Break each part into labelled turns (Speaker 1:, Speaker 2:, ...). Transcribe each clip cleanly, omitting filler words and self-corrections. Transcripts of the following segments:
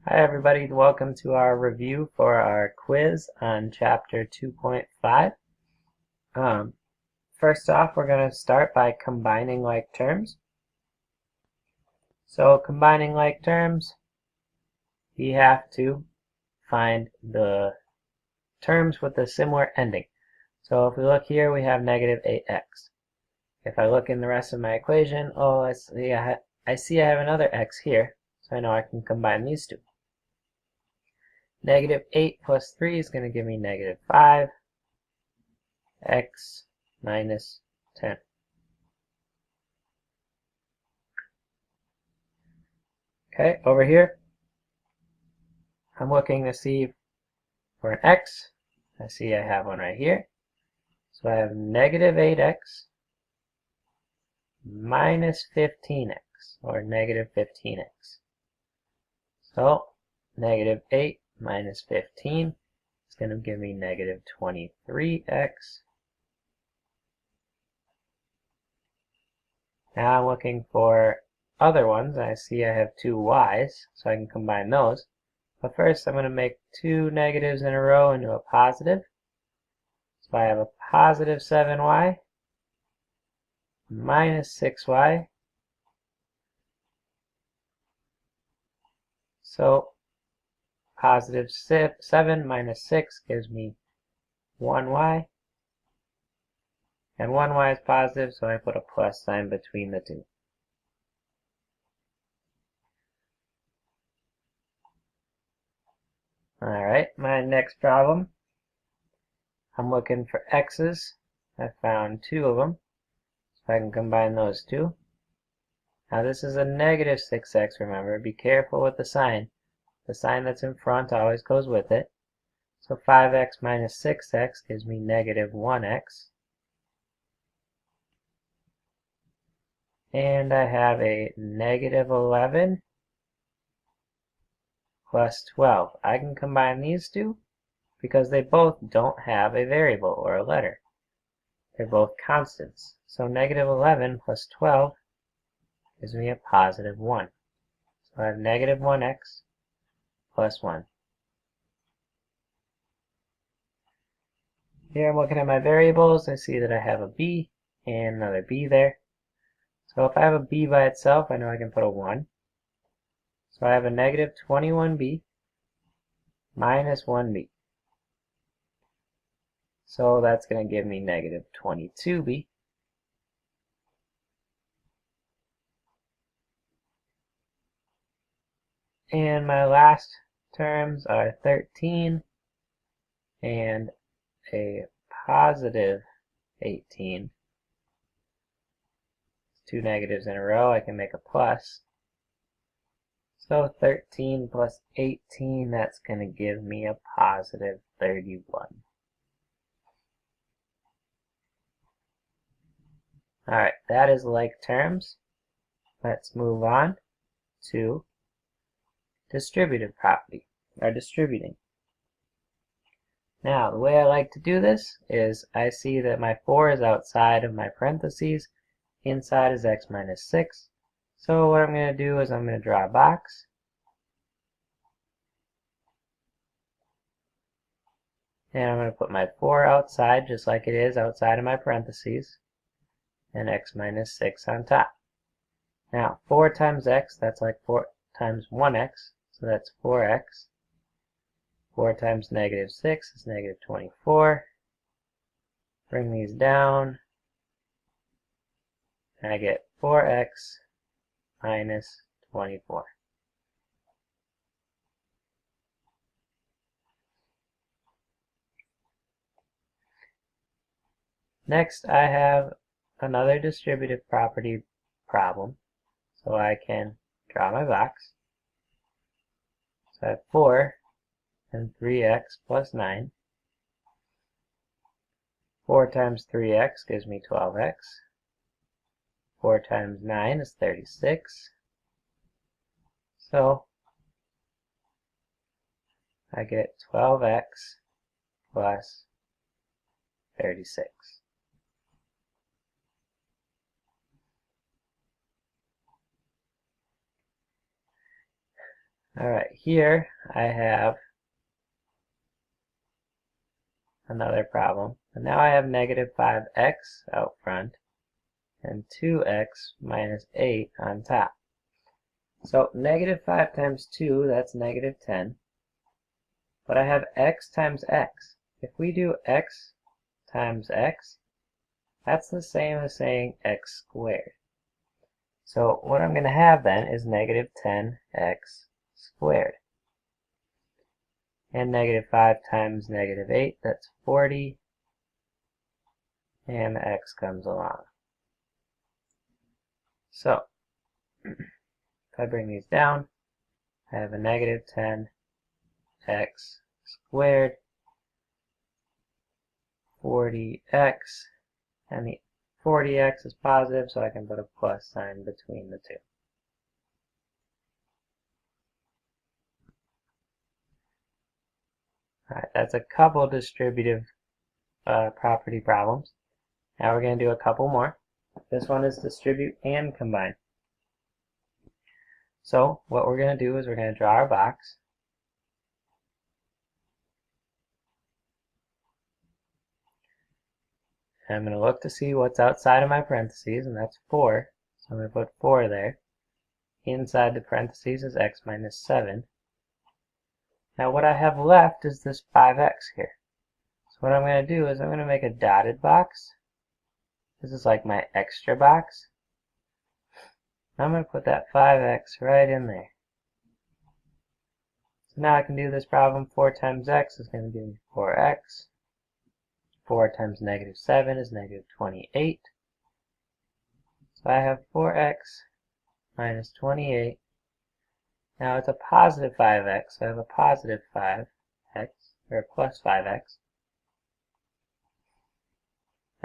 Speaker 1: Hi everybody, welcome to our review for our quiz on chapter 2.5. First off, we're going to start by combining like terms. So combining like terms, we have to find the terms with a similar ending. So if we look here, we have negative 8x. If I look in the rest of my equation, I see I have another x here, so I know I can combine these two. Negative 8 plus 3 is going to give me negative 5, x minus 10. Okay, over here, I'm looking to see for an x. I see I have one right here. So I have negative 8x minus 15x, or negative 15x. So negative 8 minus 15 is going to give me negative 23x. Now I'm looking for other ones. I see I have two y's, so I can combine those. But first I'm going to make two negatives in a row into a positive. So I have a positive 7y minus 6y. So positive 7 minus 6 gives me 1y. And 1y is positive, so I put a plus sign between the two. Alright, my next problem. I'm looking for x's. I found two of them, so I can combine those two. Now this is a negative 6x, remember. Be careful with the sign. The sign that's in front always goes with it. So 5x minus 6x gives me negative 1x. And I have a negative 11 plus 12. I can combine these two because they both don't have a variable or a letter. They're both constants. So negative 11 plus 12 gives me a positive 1. So I have negative 1x plus 1. Here I'm looking at my variables. I see that I have a b and another b there. So if I have a b by itself, I know I can put a 1. So I have a negative 21b minus 1b. So that's going to give me negative 22b. And my last terms are 13 and a positive 18. Two negatives in a row, I can make a plus. So 13 plus 18, that's going to give me a positive 31. Alright, that is like terms. Let's move on to distributive property, or distributing. Now, the way I like to do this is I see that my 4 is outside of my parentheses. Inside is x minus 6. So what I'm going to do is I'm going to draw a box. And I'm going to put my 4 outside, just like it is outside of my parentheses. And x minus 6 on top. Now, 4 times x, that's like 4 times 1x. So that's 4x. 4 times negative 6 is negative 24. Bring these down. And I get 4x minus 24. Next, I have another distributive property problem. So I can draw my box. So I have 4 and 3x plus 9. 4 times 3x gives me 12x. 4 times 9 is 36. So I get 12x plus 36. Alright, here I have another problem. And now I have negative 5x out front and 2x minus 8 on top. So negative 5 times 2, that's negative 10. But I have x times x. If we do x times x, that's the same as saying x squared. So what I'm going to have then is negative 10x squared. And negative 5 times negative 8, that's 40. And x comes along. So, if I bring these down, I have a negative 10x squared, 40x, and the 40x is positive, so I can put a plus sign between the two. Alright, that's a couple distributive property problems. Now we're going to do a couple more. This one is distribute and combine. So what we're going to do is we're going to draw our box. And I'm going to look to see what's outside of my parentheses, and that's 4. So I'm going to put 4 there. Inside the parentheses is x minus 7. Now what I have left is this 5x here. So what I'm going to do is I'm going to make a dotted box. This is like my extra box. I'm going to put that 5x right in there. So now I can do this problem. 4 times x is going to give me 4x. 4 times negative 7 is negative 28. So I have 4x minus 28. Now it's a positive 5x, so I have a positive 5x, or plus 5x.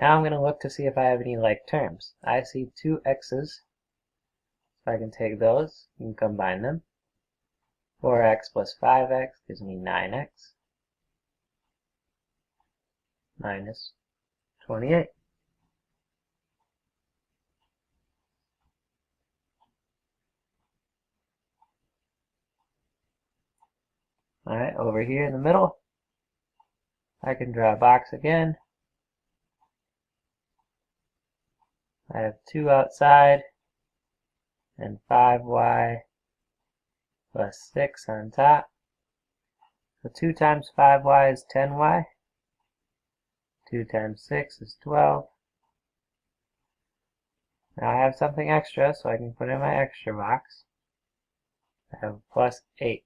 Speaker 1: Now I'm going to look to see if I have any like terms. I see two x's, so I can take those and combine them. 4x plus 5x gives me 9x minus 28. Alright, over here in the middle, I can draw a box again. I have 2 outside and 5y plus 6 on top. So 2 times 5y is 10y. 2 times 6 is 12. Now I have something extra, so I can put in my extra box. I have plus 8.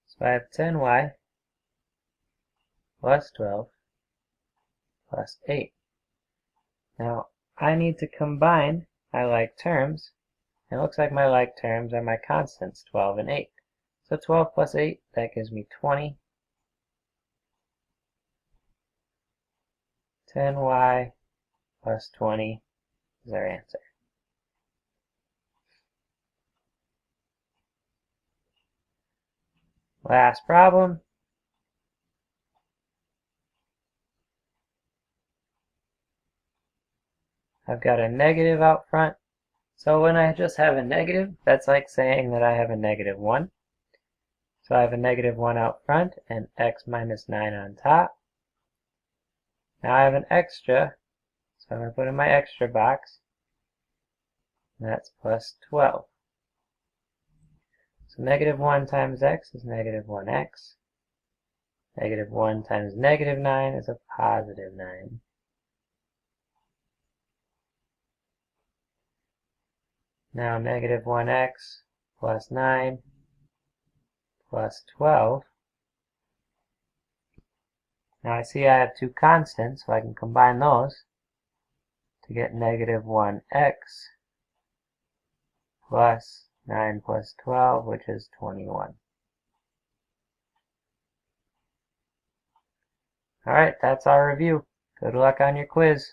Speaker 1: So I have 10y plus 12 plus 8. Now I need to combine my like terms. It looks like my like terms are my constants, 12 and 8. So 12 plus 8, that gives me 20. 10y plus 20 is our answer. Last problem. I've got a negative out front. So when I just have a negative, that's like saying that I have a negative 1. So I have a negative 1 out front and x minus 9 on top. Now I have an extra, so I'm going to put in my extra box. And that's plus 12. So negative 1 times x is negative 1x. Negative 1 times negative 9 is a positive 9. Now negative 1x plus 9 plus 12. Now I see I have two constants, so I can combine those to get negative 1x plus 9 plus 12, which is 21. Alright, that's our review. Good luck on your quiz.